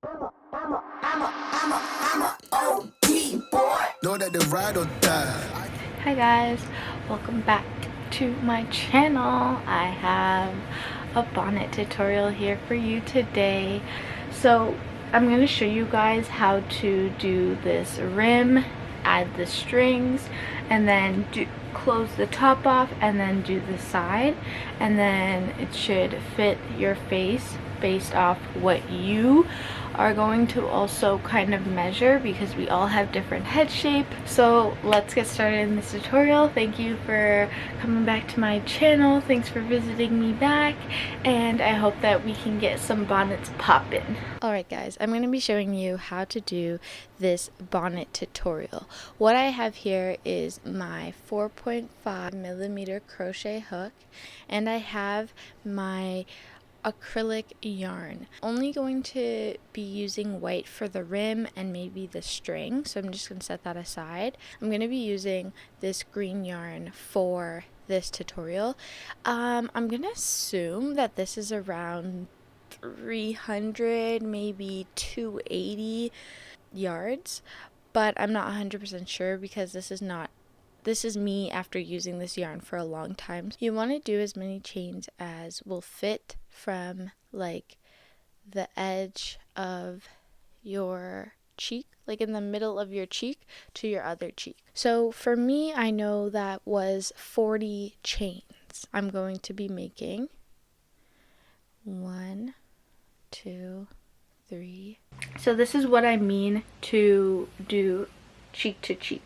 Know that the ride or die. Hi guys, welcome back to my channel. I have a bonnet tutorial here for you today. So I'm going to show you guys how to do this rim, add the strings, and then close the top off and then do the side, and then it should fit your face based off what you are going to also kind of measure, because we all have different head shape. So let's get started in this tutorial. Thank you for coming back to my channel. Thanks for visiting me back, and I hope that we can get some bonnets poppin'. Alright guys, I'm going to be showing you how to do this bonnet tutorial. What I have here is my 4.5mm crochet hook, and I have my acrylic yarn. Only going to be using white for the rim and maybe the string, so I'm just going to set that aside. I'm going to be using this green yarn for this tutorial. I'm going to assume that this is around 300, maybe 280 yards, but I'm not 100% sure because this is me after using this yarn for a long time. You want to do as many chains as will fit from like the edge of your cheek, like in the middle of your cheek to your other cheek. So for me, I know that was 40 chains. I'm going to be making 1, 2, 3. So this is what I mean to do cheek to cheek.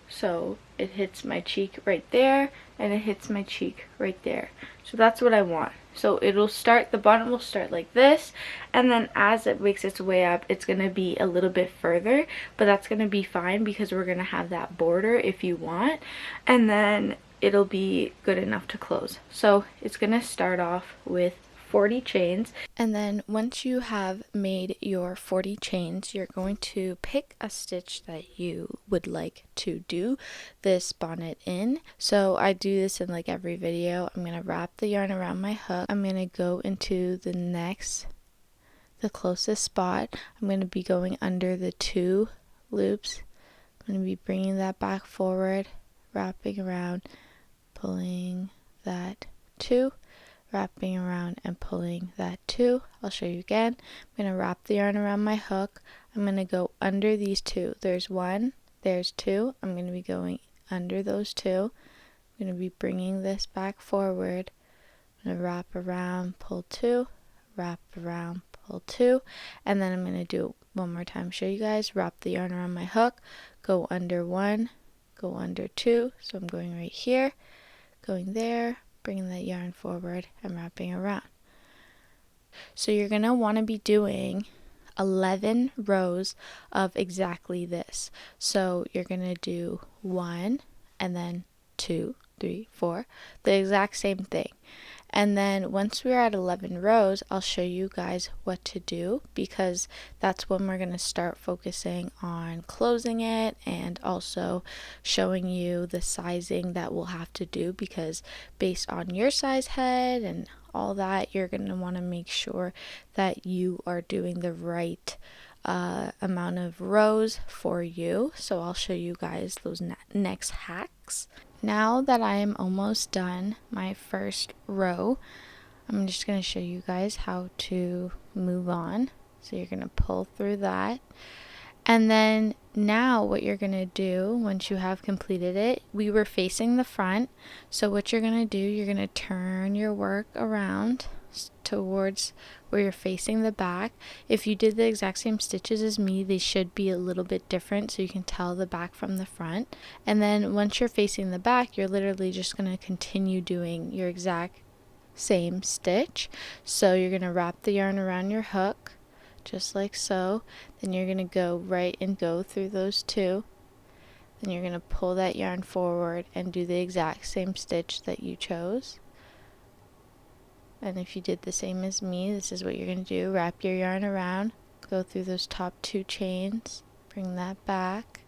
So it hits my cheek right there, and it hits my cheek right there. So that's what I want. So it'll start, the bonnet will start like this, and then as it makes its way up, it's going to be a little bit further, but that's going to be fine because we're going to have that border if you want, and then it'll be good enough to close. So it's going to start off with 40 chains, and then once you have made your 40 chains, you're going to pick a stitch that you would like to do this bonnet in. So I do this in like every video. I'm going to wrap the yarn around my hook. I'm going to go into the closest spot. I'm going to be going under the 2 loops. I'm going to be bringing that back forward, wrapping around, pulling that 2, wrapping around and pulling that 2. I'll show you again. I'm going to wrap the yarn around my hook. I'm going to go under these 2. There's 1, there's 2. I'm going to be going under those 2. I'm going to be bringing this back forward. I'm going to wrap around, pull 2, wrap around, pull 2, and then I'm going to do it one more time. Show you guys. Wrap the yarn around my hook, go under 1, go under 2. So I'm going right here, going there, bringing that yarn forward and wrapping around. So you're going to want to be doing 11 rows of exactly this. So you're going to do 1 and then 2, 3, 4, the exact same thing. And then once we're at 11 rows, I'll show you guys what to do, because that's when we're going to start focusing on closing it and also showing you the sizing that we'll have to do, because based on your size head and all that, you're going to want to make sure that you are doing the right amount of rows for you. So I'll show you guys those next hacks. Now that I am almost done my first row, I'm just going to show you guys how to move on. So you're going to pull through that. And then now what you're going to do once you have completed it, we were facing the front. So what you're going to do, you're going to turn your work around towards where you're facing the back. If you did the exact same stitches as me, they should be a little bit different so you can tell the back from the front. And then once you're facing the back, you're literally just going to continue doing your exact same stitch. So you're going to wrap the yarn around your hook just like so. Then you're going to go right and go through those 2. Then you're going to pull that yarn forward and do the exact same stitch that you chose. And if you did the same as me, this is what you're going to do. Wrap your yarn around, go through those top 2 chains, bring that back,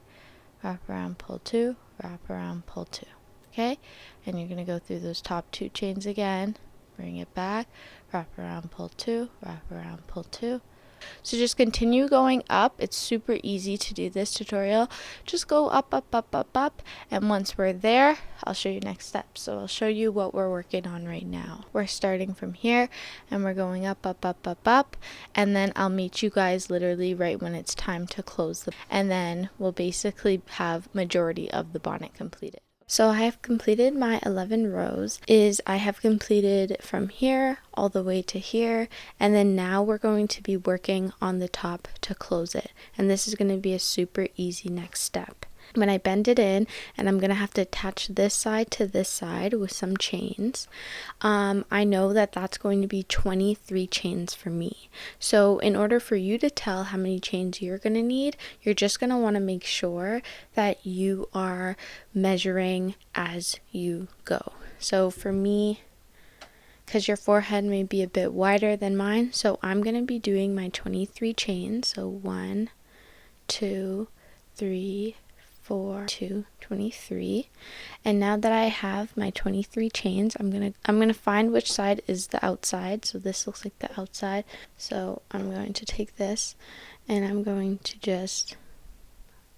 wrap around, pull 2, wrap around, pull 2. Okay? And you're going to go through those top 2 chains again, bring it back, wrap around, pull 2, wrap around, pull 2, So just continue going up. It's super easy to do this tutorial. Just go up, up, up, up, up. And once we're there, I'll show you next steps. So I'll show you what we're working on right now. We're starting from here and we're going up, up, up, up, up. And then I'll meet you guys literally right when it's time to close the, and then we'll basically have majority of the bonnet completed. So I have completed my 11 rows. I have completed from here all the way to here, and then now we're going to be working on the top to close it. And this is going to be a super easy next step. When I bend it in, and I'm going to have to attach this side to this side with some chains, I know that that's going to be 23 chains for me. So in order for you to tell how many chains you're going to need, you're just going to want to make sure that you are measuring as you go. So for me, because your forehead may be a bit wider than mine, so I'm going to be doing my 23 chains. So 1, 2, 3, 4, 2, 23. And now that I have my 23 chains, I'm gonna find which side is the outside. So this looks like the outside. So I'm going to take this and I'm going to just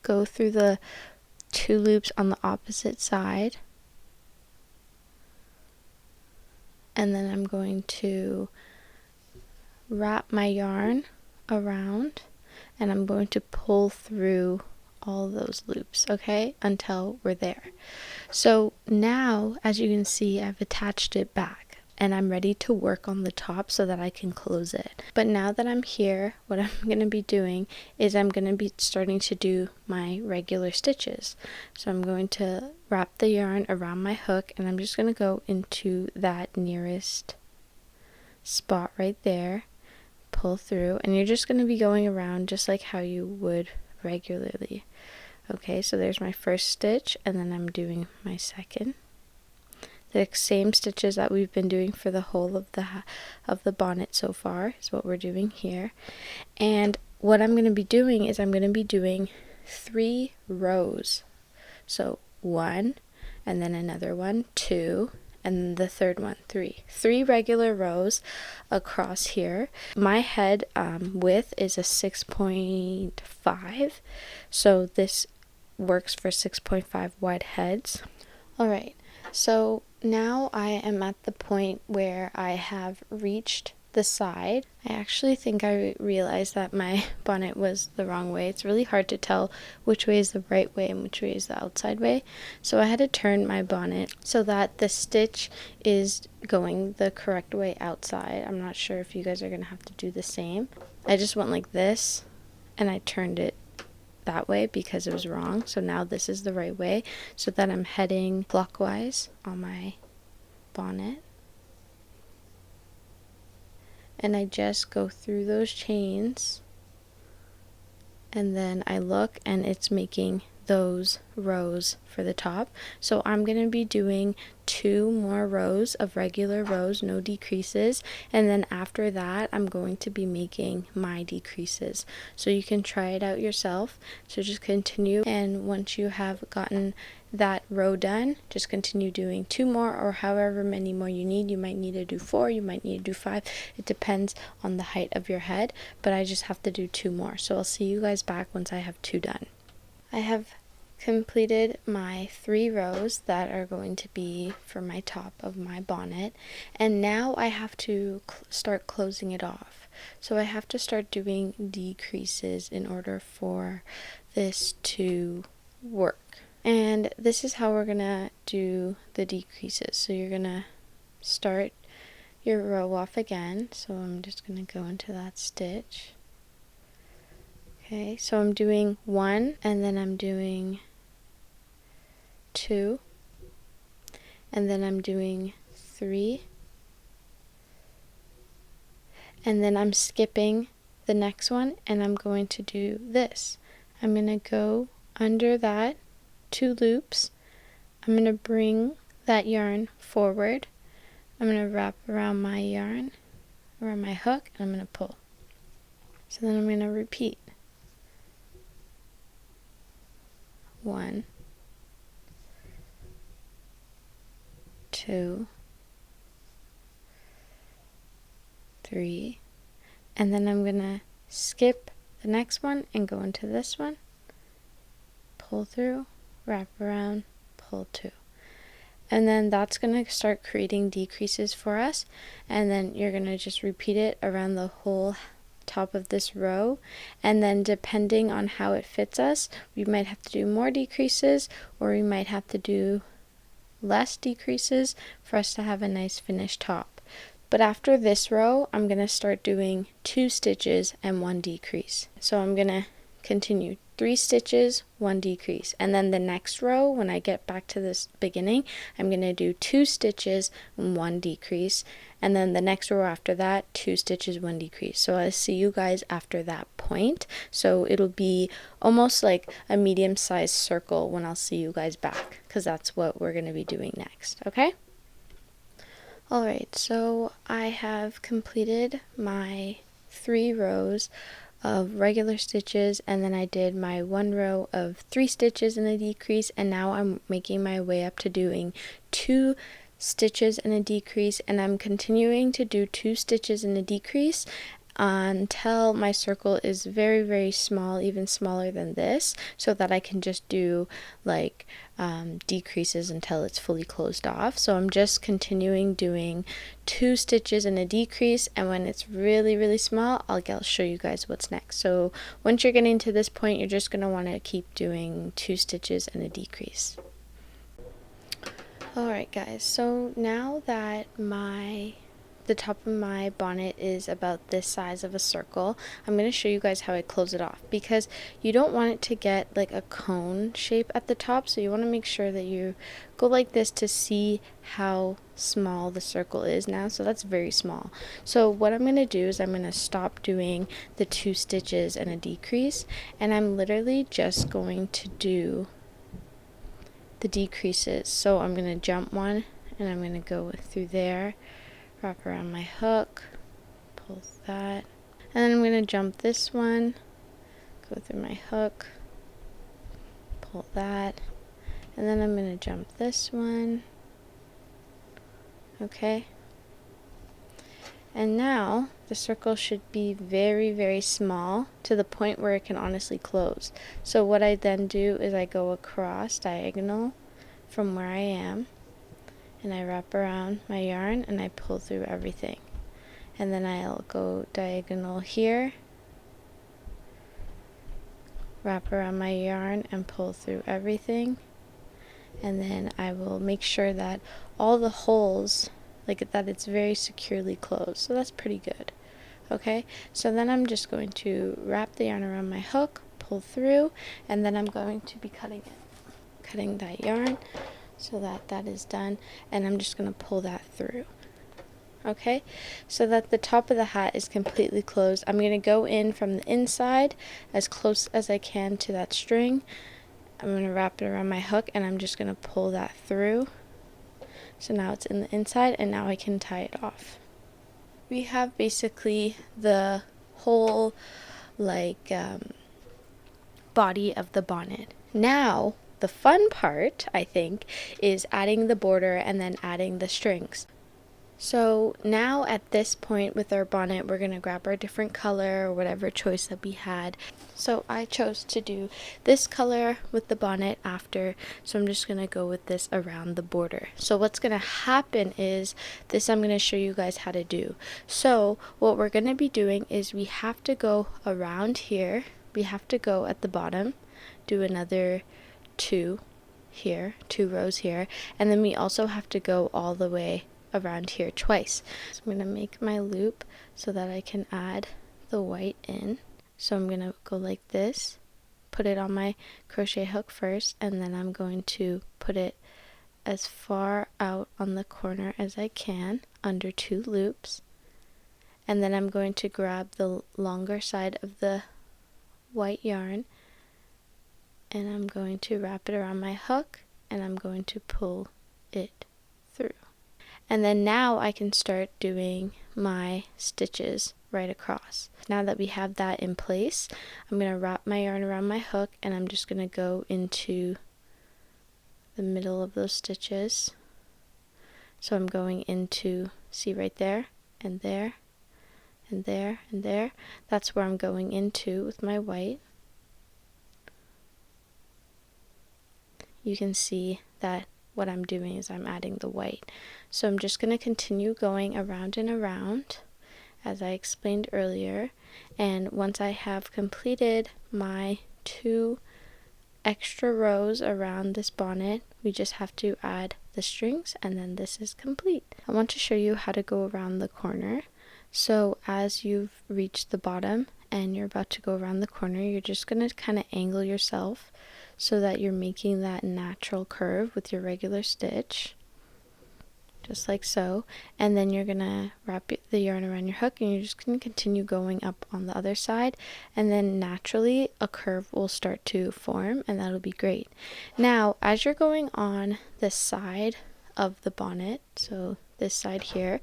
go through the 2 loops on the opposite side. And then I'm going to wrap my yarn around and I'm going to pull through all those loops, okay, until we're there. So now, as you can see, I've attached it back and I'm ready to work on the top so that I can close it. But now that I'm here, what I'm going to be doing is I'm going to be starting to do my regular stitches. So I'm going to wrap the yarn around my hook and I'm just going to go into that nearest spot right there, pull through, and you're just going to be going around just like how you would regularly. Okay, so there's my first stitch and then I'm doing my second. The same stitches that we've been doing for the whole of the bonnet so far is what we're doing here. And what I'm going to be doing is I'm going to be doing 3 rows. So 1 and then another one, 2, and the third one, 3. 3 regular rows across here. My head width is a 6.5, so this works for 6.5 wide heads. Alright, so now I am at the point where I have reached the side. I actually think I realized that my bonnet was the wrong way. It's really hard to tell which way is the right way and which way is the outside way. So I had to turn my bonnet so that the stitch is going the correct way outside. I'm not sure if you guys are going to have to do the same. I just went like this and I turned it that way because it was wrong. So now this is the right way so that I'm heading clockwise on my bonnet. And I just go through those chains and then I look and it's making those rows for the top. So I'm going to be doing 2 more rows of regular rows, no decreases, and then after that I'm going to be making my decreases. So you can try it out yourself. So just continue, and once you have gotten that row done, just continue doing 2 more or however many more you need. You might need to do 4, you might need to do 5. It depends on the height of your head, but I just have to do 2 more. So I'll see you guys back once I have 2 done. I have completed my 3 rows that are going to be for my top of my bonnet, and now I have to start closing it off. So I have to start doing decreases in order for this to work. And this is how we're gonna do the decreases. So you're gonna start your row off again. So I'm just gonna go into that stitch. Okay, so I'm doing 1 and then I'm doing 2 and then I'm doing 3 and then I'm skipping the next one and I'm going to do this. I'm going to go under that 2 loops. I'm going to bring that yarn forward. I'm going to wrap around my yarn, around my hook, and I'm going to pull. So then I'm going to repeat. 1, 2, 3, and then I'm gonna skip the next one and go into this one, pull through, wrap around, pull two. And then that's going to start creating decreases for us, and then you're going to just repeat it around the whole top of this row, and then depending on how it fits us, we might have to do more decreases or we might have to do less decreases for us to have a nice finished top. But after this row, I'm going to start doing 2 stitches and 1 decrease. So I'm going to continue 3 stitches, 1 decrease, and then the next row, when I get back to this beginning, I'm going to do 2 stitches and 1 decrease, and then the next row after that, 2 stitches, 1 decrease. So I'll see you guys after that point. So it'll be almost like a medium-sized circle when I'll see you guys back, because that's what we're going to be doing next, okay? Alright, so I have completed my 3 rows of regular stitches, and then I did my 1 row of 3 stitches and a decrease, and now I'm making my way up to doing 2 stitches and a decrease, and I'm continuing to do 2 stitches and a decrease until my circle is very, very small, even smaller than this, so that I can just do like decreases until it's fully closed off. So I'm just continuing doing 2 stitches and a decrease, and when it's really, really small, I'll show you guys what's next. So once you're getting to this point, you're just going to want to keep doing 2 stitches and a decrease. Alright guys, so now that the top of my bonnet is about this size of a circle, I'm going to show you guys how I close it off, because you don't want it to get like a cone shape at the top, so you want to make sure that you go like this to see how small the circle is now. So that's very small. So what I'm going to do is I'm going to stop doing the 2 stitches and a decrease, and I'm literally just going to do the decreases. So I'm going to jump one, and I'm going to go through there, wrap around my hook, pull that, and then I'm going to jump this one, go through my hook, pull that, and then I'm going to jump this one, okay, and now the circle should be very, very small to the point where it can honestly close. So what I then do is I go across diagonal from where I am, and I wrap around my yarn and I pull through everything, and then I'll go diagonal here, wrap around my yarn and pull through everything, and then I will make sure that all the holes, like that, it's very securely closed. So that's pretty good. Okay, so then I'm just going to wrap the yarn around my hook, pull through, and then I'm going to be cutting that yarn so that that is done, and I'm just going to pull that through. Okay, so that the top of the hat is completely closed. I'm going to go in from the inside as close as I can to that string. I'm going to wrap it around my hook, and I'm just going to pull that through. So now it's in the inside, and now I can tie it off. We have basically the whole like body of the bonnet. Now the fun part, I think, is adding the border and then adding the strings. So now at this point with our bonnet, we're going to grab our different color or whatever choice that we had. So I chose to do this color with the bonnet after, so I'm just going to go with this around the border. So what's going to happen is this, I'm going to show you guys how to do. So what we're going to be doing is we have to go around here, we have to go at the bottom, do another 2 here, 2 rows here, and then we also have to go all the way around here twice. So I'm going to make my loop so that I can add the white in. So I'm going to go like this, put it on my crochet hook first, and then I'm going to put it as far out on the corner as I can under 2 loops, and then I'm going to grab the longer side of the white yarn, and I'm going to wrap it around my hook, and I'm going to pull it through. And then now I can start doing my stitches right across. Now that we have that in place, I'm going to wrap my yarn around my hook, and I'm just going to go into the middle of those stitches. So I'm going into, see right there and there, and there and there. That's where I'm going into with my white. You can see that what I'm doing is I'm adding the white. So I'm just going to continue going around and around as I explained earlier, and once I have completed my 2 extra rows around this bonnet, we just have to add the strings and then this is complete. I want to show you how to go around the corner. So as you've reached the bottom and you're about to go around the corner, you're just going to kind of angle yourself so that you're making that natural curve with your regular stitch, just like so, and then you're gonna wrap the yarn around your hook and you're just gonna continue going up on the other side, and then naturally a curve will start to form and that'll be great. Now as you're going on this side of the bonnet, so this side here,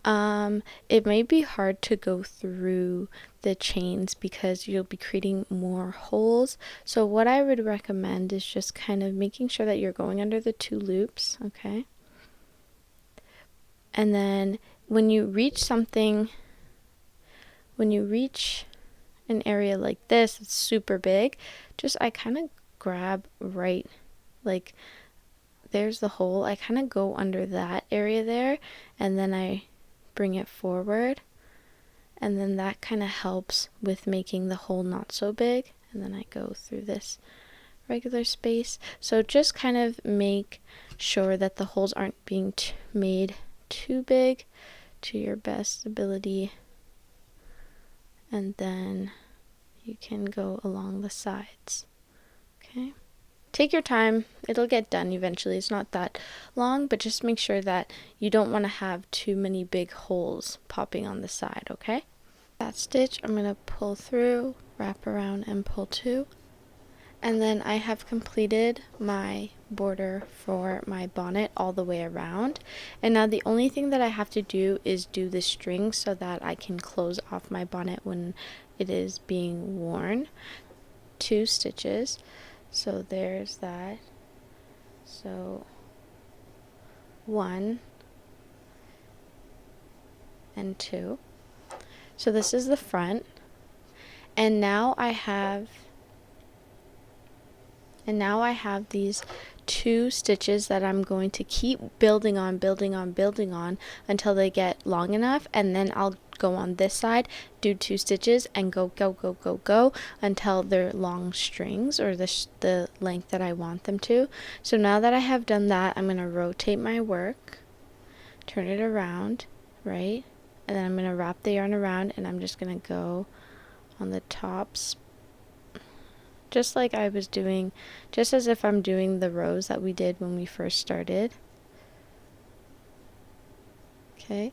it may be hard to go through the chains because you'll be creating more holes. So what I would recommend is just kind of making sure that you're going under the 2 loops, okay? And then when you reach something, when you reach an area like this, it's super big, just I kind of grab right, like there's the hole, I kind of go under that area there and then I bring it forward, and then that kind of helps with making the hole not so big, and then I go through this regular space. So just kind of make sure that the holes aren't being made too big to your best ability, and then you can go along the sides. Okay, take your time, it'll get done eventually. It's not that long, but just make sure that you don't want to have too many big holes popping on the side. Okay, that stitch I'm going to pull through, wrap around and pull 2. And then I have completed my border for my bonnet all the way around. And now the only thing that I have to do is do the string so that I can close off my bonnet when it is being worn. 2 stitches. So there's that. So 1 and 2. So this is the front. And now I have these 2 stitches that I'm going to keep building on until they get long enough, and then I'll go on this side, do 2 stitches and go until they're long strings, or the length that I want them to. So now that I have done that, I'm going to rotate my work, turn it around, right, and then I'm going to wrap the yarn around, and I'm just going to go on the tops, just like I was doing, just as if I'm doing the rows that we did when we first started. Okay,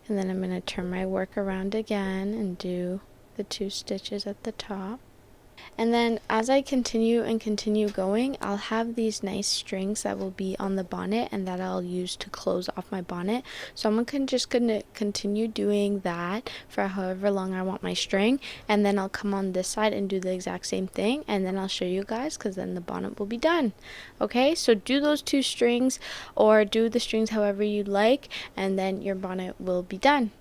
and then I'm going to turn my work around again and do the 2 stitches at the top. And then as I continue going, I'll have these nice strings that will be on the bonnet and that I'll use to close off my bonnet. So I'm just going to continue doing that for however long I want my string, and then I'll come on this side and do the exact same thing, and then I'll show you guys, because then the bonnet will be done. Okay, so do those 2 strings, or do the strings however you like, and then your bonnet will be done.